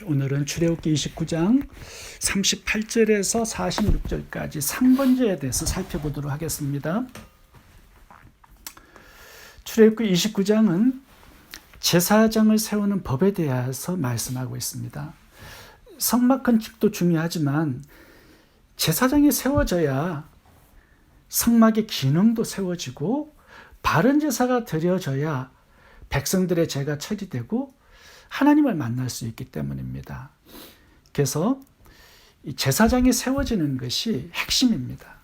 오늘은 출애굽기 29장 38절에서 46절까지 상번제에 대해서 살펴보도록 하겠습니다. 출애굽기 29장은 제사장을 세우는 법에 대해서 말씀하고 있습니다. 성막 건축도 중요하지만 제사장이 세워져야 성막의 기능도 세워지고 바른 제사가 드려져야 백성들의 죄가 처리되고 하나님을 만날 수 있기 때문입니다. 그래서 이 제사장이 세워지는 것이 핵심입니다.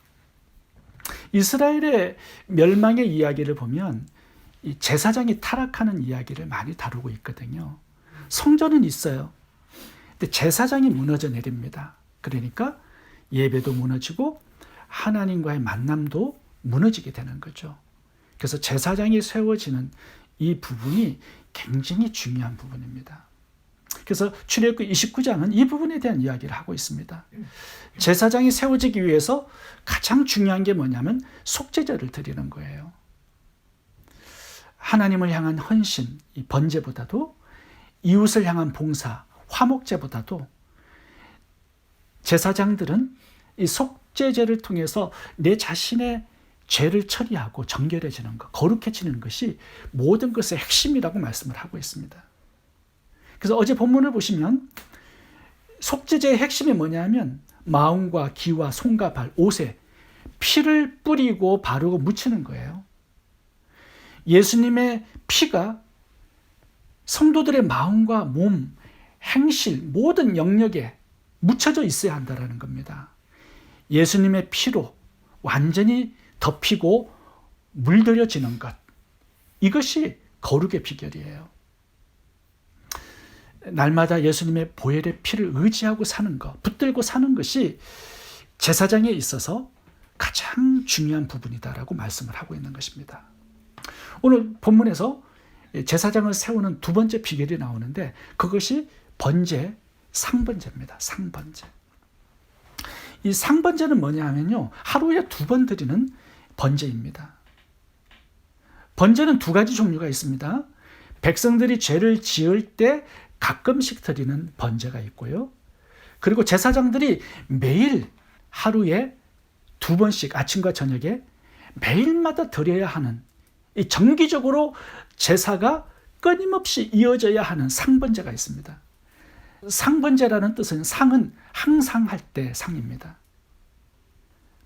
이스라엘의 멸망의 이야기를 보면 이 제사장이 타락하는 이야기를 많이 다루고 있거든요. 성전은 있어요. 근데 제사장이 무너져 내립니다. 그러니까 예배도 무너지고 하나님과의 만남도 무너지게 되는 거죠. 그래서 제사장이 세워지는 이 부분이 굉장히 중요한 부분입니다. 그래서 출애굽기 29장은 이 부분에 대한 이야기를 하고 있습니다. 제사장이 세워지기 위해서 가장 중요한 게 뭐냐면 속죄제를 드리는 거예요. 하나님을 향한 헌신, 이 번제보다도 이웃을 향한 봉사, 화목제보다도 제사장들은 이 속죄제를 통해서 내 자신의 죄를 처리하고 정결해지는 것, 거룩해지는 것이 모든 것의 핵심이라고 말씀을 하고 있습니다. 그래서 어제 본문을 보시면 속죄제의 핵심이 뭐냐면 마음과 기와 손과 발, 옷에 피를 뿌리고 바르고 묻히는 거예요. 예수님의 피가 성도들의 마음과 몸, 행실, 모든 영역에 묻혀져 있어야 한다는 겁니다. 예수님의 피로 완전히 덮이고 물들여지는 것, 이것이 거룩의 비결이에요. 날마다 예수님의 보혈의 피를 의지하고 사는 것, 붙들고 사는 것이 제사장에 있어서 가장 중요한 부분이다라고 말씀을 하고 있는 것입니다. 오늘 본문에서 제사장을 세우는 두 번째 비결이 나오는데 그것이 번제, 상번제입니다. 상번제. 이 상번제는 뭐냐 하면요, 하루에 2번 드리는 번제입니다. 번제는 2가지 종류가 있습니다. 백성들이 죄를 지을 때 가끔씩 드리는 번제가 있고요. 그리고 제사장들이 매일 하루에 2번씩 아침과 저녁에 매일마다 드려야 하는, 이 정기적으로 제사가 끊임없이 이어져야 하는 상번제가 있습니다. 상번제라는 뜻은 상은 항상 할 때 상입니다.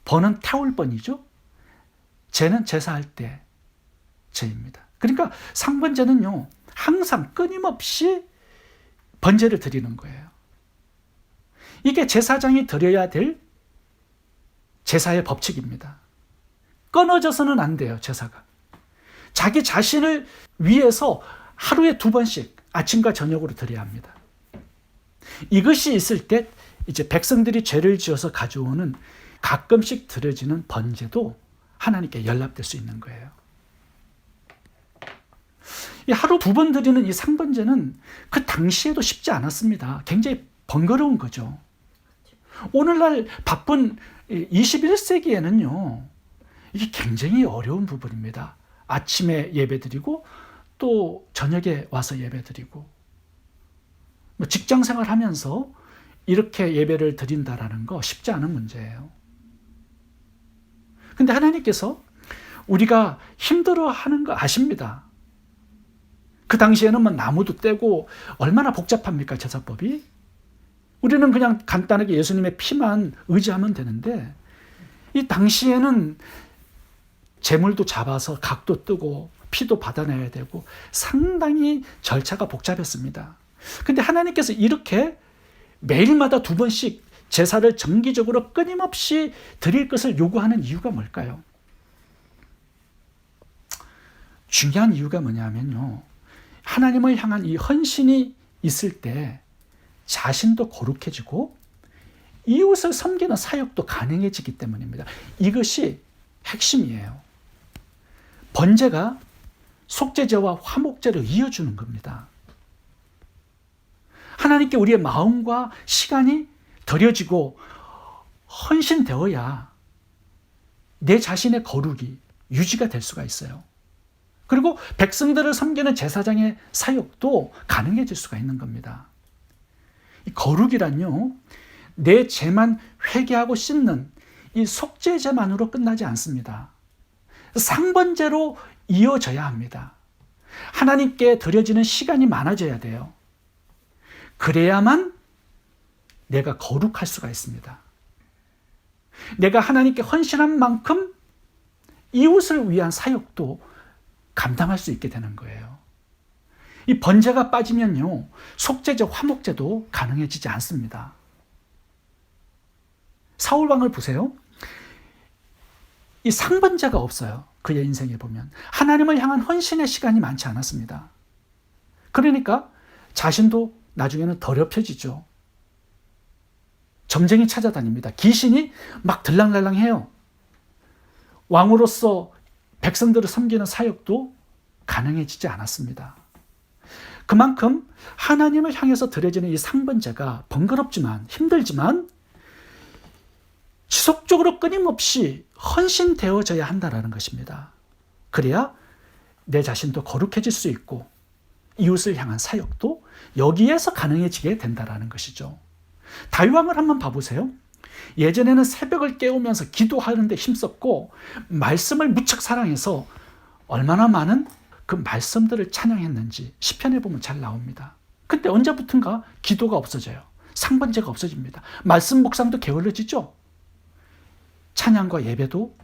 번은 태울 번이죠. 제는 제사할 때 제입니다. 그러니까 상번제는요, 항상 끊임없이 번제를 드리는 거예요. 이게 제사장이 드려야 될 제사의 법칙입니다. 끊어져서는 안 돼요, 제사가. 자기 자신을 위해서 하루에 2번씩 아침과 저녁으로 드려야 합니다. 이것이 있을 때 이제 백성들이 죄를 지어서 가져오는 가끔씩 드려지는 번제도 하나님께 연락될 수 있는 거예요. 이 하루 2번 드리는 이 상번제는 그 당시에도 쉽지 않았습니다. 굉장히 번거로운 거죠. 오늘날 바쁜 21세기에는요, 이게 굉장히 어려운 부분입니다. 아침에 예배드리고 또 저녁에 와서 예배드리고, 직장 생활하면서 이렇게 예배를 드린다라는 거 쉽지 않은 문제예요. 근데 하나님께서 우리가 힘들어하는 거 아십니다. 그 당시에는 뭐 나무도 떼고 얼마나 복잡합니까, 제사법이? 우리는 그냥 간단하게 예수님의 피만 의지하면 되는데 이 당시에는 제물도 잡아서 각도 뜨고 피도 받아내야 되고 상당히 절차가 복잡했습니다. 근데 하나님께서 이렇게 매일마다 2번씩 제사를 정기적으로 끊임없이 드릴 것을 요구하는 이유가 뭘까요? 중요한 이유가 뭐냐면요, 하나님을 향한 이 헌신이 있을 때 자신도 거룩해지고 이웃을 섬기는 사역도 가능해지기 때문입니다. 이것이 핵심이에요. 번제가 속죄제와 화목제를 이어주는 겁니다. 하나님께 우리의 마음과 시간이 드려지고 헌신되어야 내 자신의 거룩이 유지가 될 수가 있어요. 그리고 백성들을 섬기는 제사장의 사역도 가능해질 수가 있는 겁니다. 이 거룩이란요, 내 죄만 회개하고 씻는 이 속죄제만으로 끝나지 않습니다. 상번제로 이어져야 합니다. 하나님께 드려지는 시간이 많아져야 돼요. 그래야만 내가 거룩할 수가 있습니다. 내가 하나님께 헌신한 만큼 이웃을 위한 사역도 감당할 수 있게 되는 거예요. 이 번제가 빠지면요, 속죄제, 화목제도 가능해지지 않습니다. 사울왕을 보세요. 이 상번제가 없어요. 그의 인생에 보면 하나님을 향한 헌신의 시간이 많지 않았습니다. 그러니까 자신도 나중에는 더럽혀지죠. 점쟁이 찾아다닙니다. 귀신이 막 들락날락해요. 왕으로서 백성들을 섬기는 사역도 가능해지지 않았습니다. 그만큼 하나님을 향해서 드려지는 이 상번제가 번거롭지만, 힘들지만 지속적으로 끊임없이 헌신되어져야 한다는 것입니다. 그래야 내 자신도 거룩해질 수 있고 이웃을 향한 사역도 여기에서 가능해지게 된다는 것이죠. 다윗왕을 한번 봐보세요. 예전에는 새벽을 깨우면서 기도하는데 힘썼고 말씀을 무척 사랑해서 얼마나 많은 그 말씀들을 찬양했는지 시편에 보면 잘 나옵니다. 그때 언제부턴가 기도가 없어져요. 상번제가 없어집니다. 말씀 묵상도 게을러지죠. 찬양과 예배도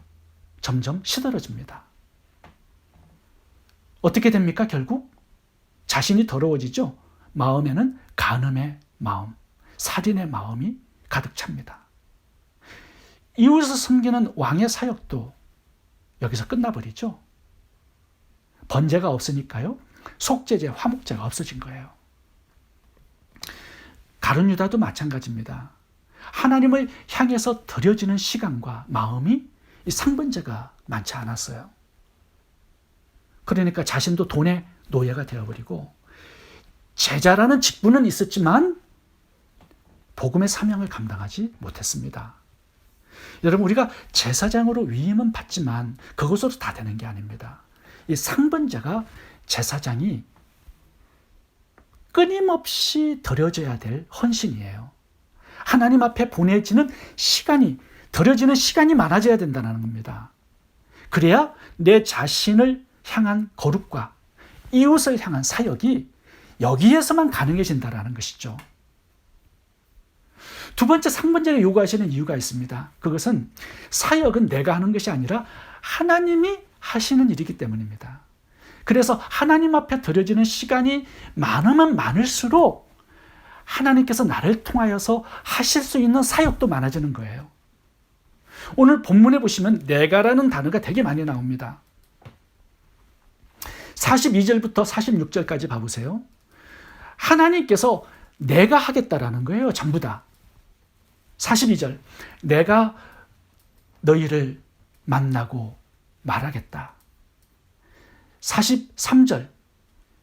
점점 시들어집니다. 어떻게 됩니까? 결국 자신이 더러워지죠. 마음에는 간음의 마음, 살인의 마음이 가득 찹니다. 이웃을 섬기는 왕의 사역도 여기서 끝나버리죠. 번제가 없으니까요, 속죄제, 화목제가 없어진 거예요. 가룟 유다도 마찬가지입니다. 하나님을 향해서 드려지는 시간과 마음이 이 상번제가 많지 않았어요. 그러니까 자신도 돈의 노예가 되어버리고 제자라는 직분은 있었지만 복음의 사명을 감당하지 못했습니다. 여러분, 우리가 제사장으로 위임은 받지만 그것으로 다 되는 게 아닙니다. 이 상번제가 제사장이 끊임없이 드려져야 될 헌신이에요. 하나님 앞에 보내지는 시간이, 드려지는 시간이 많아져야 된다는 겁니다. 그래야 내 자신을 향한 거룩과 이웃을 향한 사역이 여기에서만 가능해진다는 것이죠. 두 번째, 상번제를 요구하시는 이유가 있습니다. 그것은 사역은 내가 하는 것이 아니라 하나님이 하시는 일이기 때문입니다. 그래서 하나님 앞에 드려지는 시간이 많으면 많을수록 하나님께서 나를 통하여서 하실 수 있는 사역도 많아지는 거예요. 오늘 본문에 보시면 내가라는 단어가 되게 많이 나옵니다. 42절부터 46절까지 봐보세요. 하나님께서 내가 하겠다라는 거예요. 전부 다. 42절, 내가 너희를 만나고 말하겠다. 43절,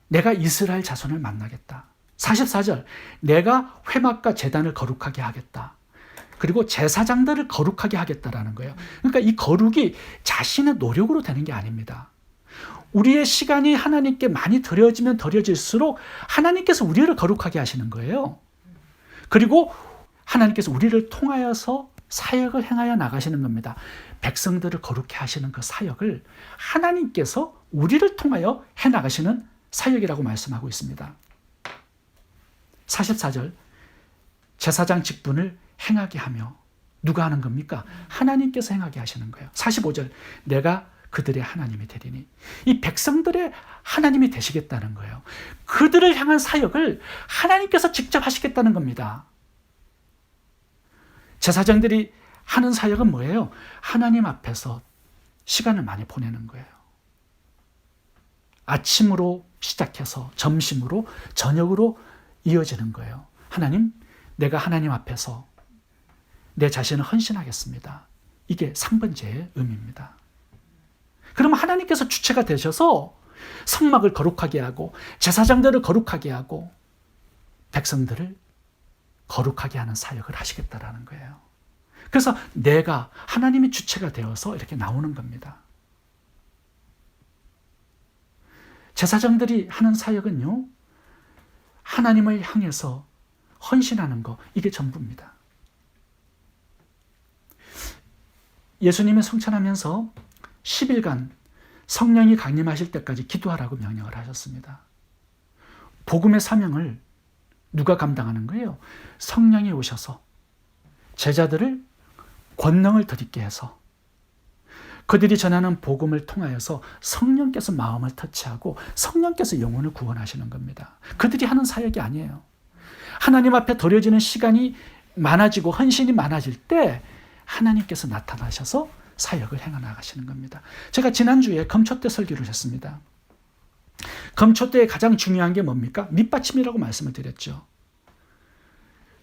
내가 이스라엘 자손을 만나겠다. 44절, 내가 회막과 제단을 거룩하게 하겠다. 그리고 제사장들을 거룩하게 하겠다라는 거예요. 그러니까 이 거룩이 자신의 노력으로 되는 게 아닙니다. 우리의 시간이 하나님께 많이 드려지면 드려질수록 하나님께서 우리를 거룩하게 하시는 거예요. 그리고 하나님께서 우리를 통하여서 사역을 행하여 나가시는 겁니다. 백성들을 거룩해 하시는 그 사역을 하나님께서 우리를 통하여 해나가시는 사역이라고 말씀하고 있습니다. 44절, 제사장 직분을 행하게 하며, 누가 하는 겁니까? 하나님께서 행하게 하시는 거예요. 45절, 내가 그들의 하나님이 되리니, 이 백성들의 하나님이 되시겠다는 거예요. 그들을 향한 사역을 하나님께서 직접 하시겠다는 겁니다. 제사장들이 하는 사역은 뭐예요? 하나님 앞에서 시간을 많이 보내는 거예요. 아침으로 시작해서 점심으로 저녁으로 이어지는 거예요. 하나님, 내가 하나님 앞에서 내 자신을 헌신하겠습니다. 이게 상번제의 의미입니다. 그러면 하나님께서 주체가 되셔서 성막을 거룩하게 하고 제사장들을 거룩하게 하고 백성들을 거룩하게 하는 사역을 하시겠다라는 거예요. 그래서 내가, 하나님이 주체가 되어서 이렇게 나오는 겁니다. 제사장들이 하는 사역은요, 하나님을 향해서 헌신하는 거, 이게 전부입니다. 예수님이 성천하면서 10일간 성령이 강림하실 때까지 기도하라고 명령을 하셨습니다. 복음의 사명을 누가 감당하는 거예요? 성령이 오셔서 제자들을 권능을 드리게 해서 그들이 전하는 복음을 통하여서 성령께서 마음을 터치하고 성령께서 영혼을 구원하시는 겁니다. 그들이 하는 사역이 아니에요. 하나님 앞에 드려지는 시간이 많아지고 헌신이 많아질 때 하나님께서 나타나셔서 사역을 행해 나가시는 겁니다. 제가 지난주에 금초 때 설교를 했습니다. 금초 때의 가장 중요한 게 뭡니까? 밑받침이라고 말씀을 드렸죠.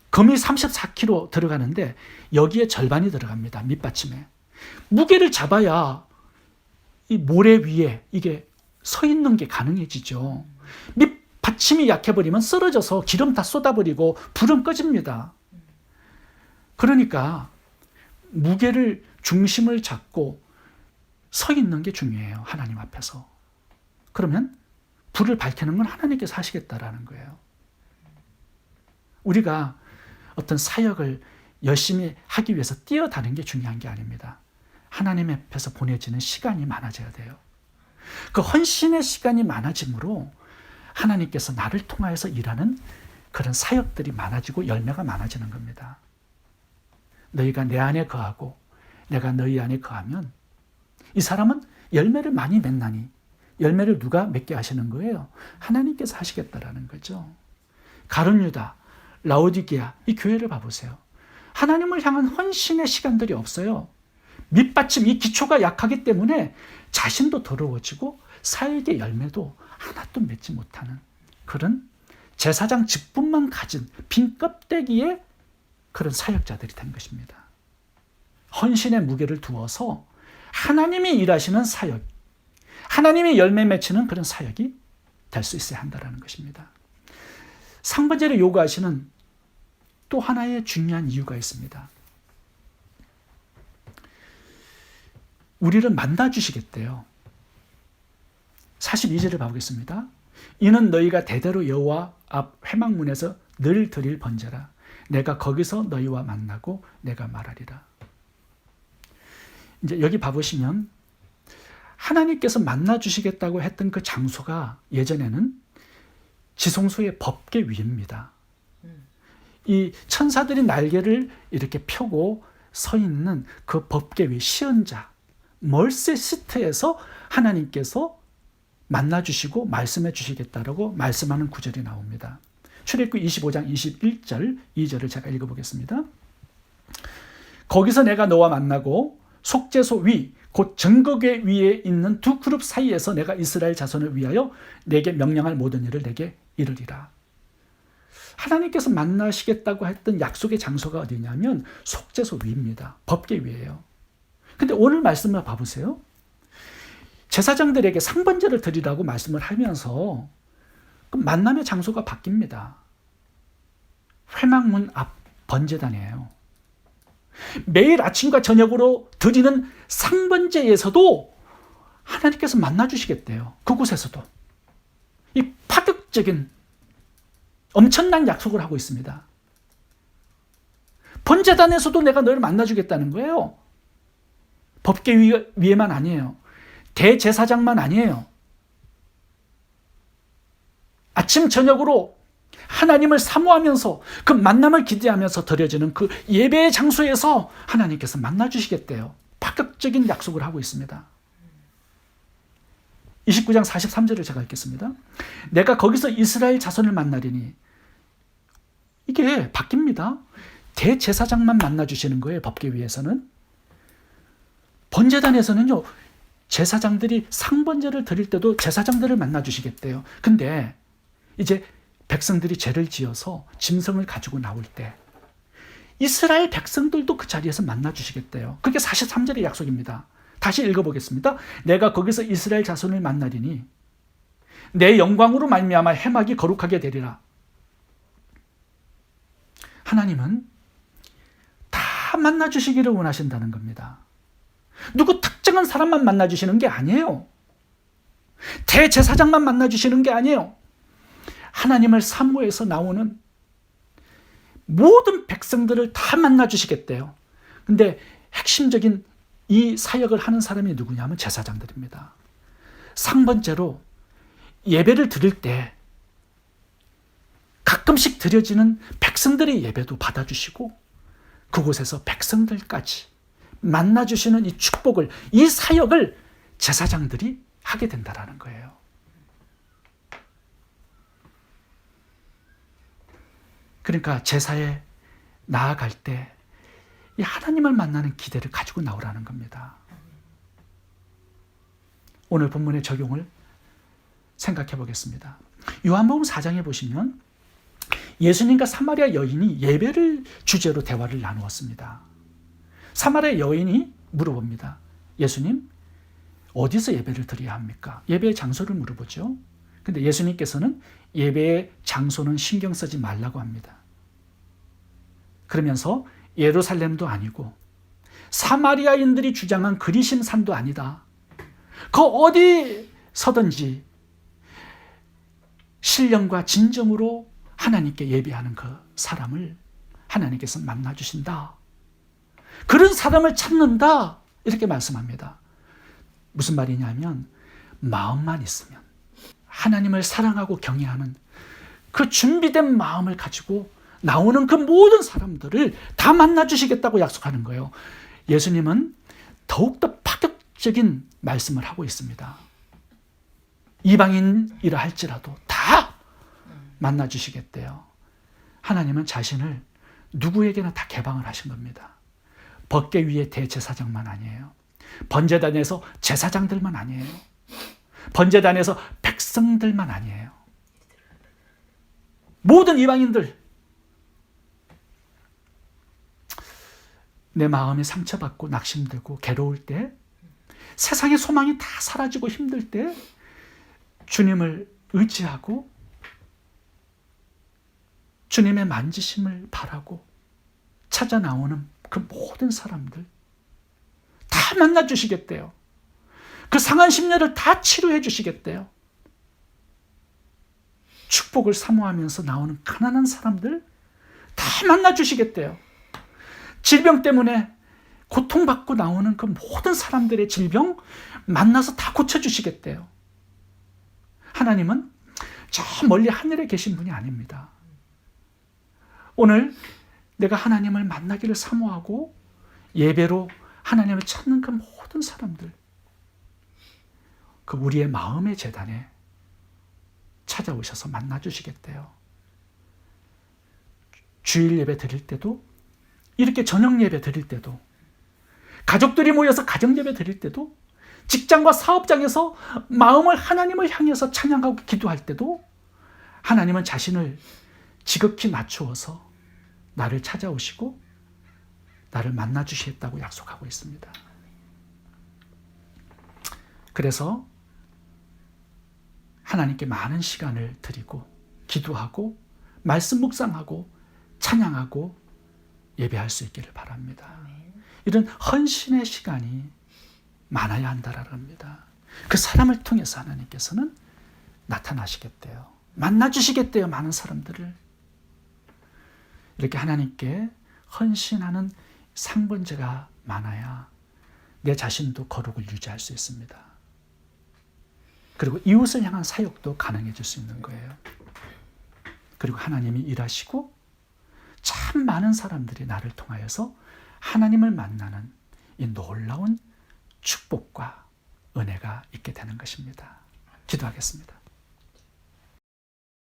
금이 34kg 들어가는데 여기에 절반이 들어갑니다. 밑받침에. 무게를 잡아야 이 모래 위에 이게 서 있는 게 가능해지죠. 밑받침이 약해버리면 쓰러져서 기름 다 쏟아버리고 불은 꺼집니다. 그러니까 무게를 중심을 잡고 서 있는 게 중요해요. 하나님 앞에서. 그러면 불을 밝히는 건 하나님께서 하시겠다라는 거예요. 우리가 어떤 사역을 열심히 하기 위해서 뛰어다니는 게 중요한 게 아닙니다. 하나님 앞에서 보내지는 시간이 많아져야 돼요. 그 헌신의 시간이 많아짐으로 하나님께서 나를 통하여서 일하는 그런 사역들이 많아지고 열매가 많아지는 겁니다. 너희가 내 안에 거하고 내가 너희 안에 거하면 이 사람은 열매를 많이 맺나니 열매를 누가 맺게 하시는 거예요? 하나님께서 하시겠다라는 거죠. 가룟 유다, 라오디게아 이 교회를 봐보세요. 하나님을 향한 헌신의 시간들이 없어요. 밑받침, 이 기초가 약하기 때문에 자신도 더러워지고 사역의 열매도 하나도 맺지 못하는 그런 제사장 직분만 가진 빈 껍데기의 그런 사역자들이 된 것입니다. 헌신의 무게를 두어서 하나님이 일하시는 사역, 하나님이 열매 맺히는 그런 사역이 될 수 있어야 한다는 것입니다. 상번제를 요구하시는 또 하나의 중요한 이유가 있습니다. 우리를 만나주시겠대요. 42절을 봐보겠습니다. 이는 너희가 대대로 여호와 앞 회막문에서 늘 드릴 번제라. 내가 거기서 너희와 만나고 내가 말하리라. 이제 여기 봐보시면 하나님께서 만나주시겠다고 했던 그 장소가 예전에는 지성소의 법궤 위입니다. 이 천사들이 날개를 이렇게 펴고 서 있는 그 법궤 위 시언자 멀세 시트에서 하나님께서 만나주시고 말씀해 주시겠다라고 말씀하는 구절이 나옵니다. 출애굽기 25장 21절 2절을 제가 읽어보겠습니다. 거기서 내가 너와 만나고 속죄소 위 곧 증거궤 위에 있는 두 그룹 사이에서 내가 이스라엘 자손을 위하여 내게 명령할 모든 일을 내게 이르리라. 하나님께서 만나시겠다고 했던 약속의 장소가 어디냐면 속죄소 위입니다. 법궤 위예요. 근데 오늘 말씀을 봐보세요. 제사장들에게 상번제를 드리라고 말씀을 하면서 그 만남의 장소가 바뀝니다. 회막문 앞 번제단이에요. 매일 아침과 저녁으로 드리는 상번제에서도 하나님께서 만나주시겠대요. 그곳에서도. 이 파격적인 엄청난 약속을 하고 있습니다. 번제단에서도 내가 너를 만나주겠다는 거예요. 법궤 위에만 아니에요. 대제사장만 아니에요. 아침 저녁으로 하나님을 사모하면서 그 만남을 기대하면서 드려지는 그 예배의 장소에서 하나님께서 만나주시겠대요. 파격적인 약속을 하고 있습니다. 29장 43절을 제가 읽겠습니다. 내가 거기서 이스라엘 자손을 만나리니 이게 바뀝니다. 대제사장만 만나주시는 거예요. 법궤 위에서는. 번제단에서는요. 제사장들이 상번제를 드릴 때도 제사장들을 만나주시겠대요. 근데 이제 백성들이 죄를 지어서 짐승을 가지고 나올 때 이스라엘 백성들도 그 자리에서 만나주시겠대요. 그게 43절의 약속입니다. 다시 읽어보겠습니다. 내가 거기서 이스라엘 자손을 만나리니 내 영광으로 말미암아 회막이 거룩하게 되리라. 하나님은 다 만나주시기를 원하신다는 겁니다. 누구 특정한 사람만 만나주시는 게 아니에요. 대제사장만 만나주시는 게 아니에요. 하나님을 사모해서 나오는 모든 백성들을 다 만나 주시겠대요. 근데 핵심적인 이 사역을 하는 사람이 누구냐면 제사장들입니다. 상번제로 예배를 드릴 때 가끔씩 드려지는 백성들의 예배도 받아주시고 그곳에서 백성들까지 만나주시는 이 축복을, 이 사역을 제사장들이 하게 된다는 거예요. 그러니까 제사에 나아갈 때 이 하나님을 만나는 기대를 가지고 나오라는 겁니다. 오늘 본문의 적용을 생각해 보겠습니다. 요한복음 4장에 보시면 예수님과 사마리아 여인이 예배를 주제로 대화를 나누었습니다. 사마리아 여인이 물어봅니다. 예수님, 어디서 예배를 드려야 합니까? 예배의 장소를 물어보죠. 근데 예수님께서는 예배의 장소는 신경 쓰지 말라고 합니다. 그러면서 예루살렘도 아니고 사마리아인들이 주장한 그리심 산도 아니다. 그 어디 서든지 신령과 진정으로 하나님께 예배하는 그 사람을 하나님께서 만나주신다. 그런 사람을 찾는다. 이렇게 말씀합니다. 무슨 말이냐면 마음만 있으면, 하나님을 사랑하고 경외하는 그 준비된 마음을 가지고 나오는 그 모든 사람들을 다 만나주시겠다고 약속하는 거예요. 예수님은 더욱더 파격적인 말씀을 하고 있습니다. 이방인이라 할지라도 다 만나주시겠대요. 하나님은 자신을 누구에게나 다 개방을 하신 겁니다. 법궤 위에 대제사장만 아니에요. 번제단에서 제사장들만 아니에요. 번제단에서 백성들만 아니에요. 모든 이방인들, 내 마음이 상처받고 낙심되고 괴로울 때, 세상의 소망이 다 사라지고 힘들 때 주님을 의지하고 주님의 만지심을 바라고 찾아 나오는 그 모든 사람들 다 만나주시겠대요. 그 상한 심려를 다 치료해 주시겠대요. 축복을 사모하면서 나오는 가난한 사람들 다 만나주시겠대요. 질병 때문에 고통받고 나오는 그 모든 사람들의 질병 만나서 다 고쳐주시겠대요. 하나님은 저 멀리 하늘에 계신 분이 아닙니다. 오늘 내가 하나님을 만나기를 사모하고 예배로 하나님을 찾는 그 모든 사람들, 그 우리의 마음의 제단에 찾아오셔서 만나주시겠대요. 주일 예배 드릴 때도, 이렇게 저녁 예배 드릴 때도, 가족들이 모여서 가정 예배 드릴 때도, 직장과 사업장에서 마음을 하나님을 향해서 찬양하고 기도할 때도 하나님은 자신을 지극히 낮추어서 나를 찾아오시고 나를 만나주시겠다고 약속하고 있습니다. 그래서 하나님께 많은 시간을 드리고 기도하고 말씀 묵상하고 찬양하고 예배할 수 있기를 바랍니다. 이런 헌신의 시간이 많아야 한다라는 겁니다. 그 사람을 통해서 하나님께서는 나타나시겠대요. 만나주시겠대요. 많은 사람들을. 이렇게 하나님께 헌신하는 상번제가 많아야 내 자신도 거룩을 유지할 수 있습니다. 그리고 이웃을 향한 사역도 가능해질 수 있는 거예요. 그리고 하나님이 일하시고 참 많은 사람들이 나를 통하여서 하나님을 만나는 이 놀라운 축복과 은혜가 있게 되는 것입니다. 기도하겠습니다.